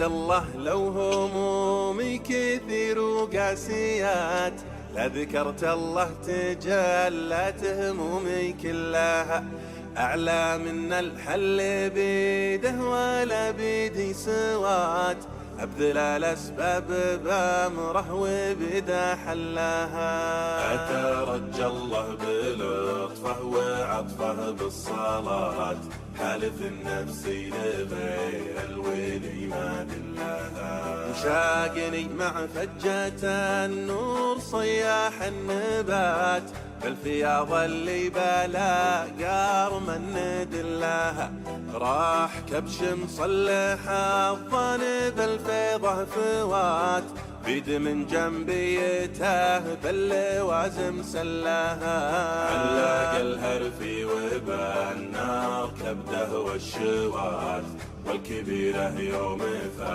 الله لو همومي كثير وقاسيات، لذكرت الله تجلت همومي كلها. أعلى من الحل بيده ولا بيدي سوات، أبذل الأسباب بأمره وبدا حلها. أترجى الله بلطفه وعطفه بالصلاة، حالف النفسي لغير الولي ما دلها. شاقني مع فجة النور صياح النبات، بالفياض اللي بلا قار من دلاها. راح كبش مصلح الظن بالفيضة فوات، بيد من جنبيته باللوازم سلاها. علاق الهرفي وبالنار كبده والشوات، والكبيرة يوم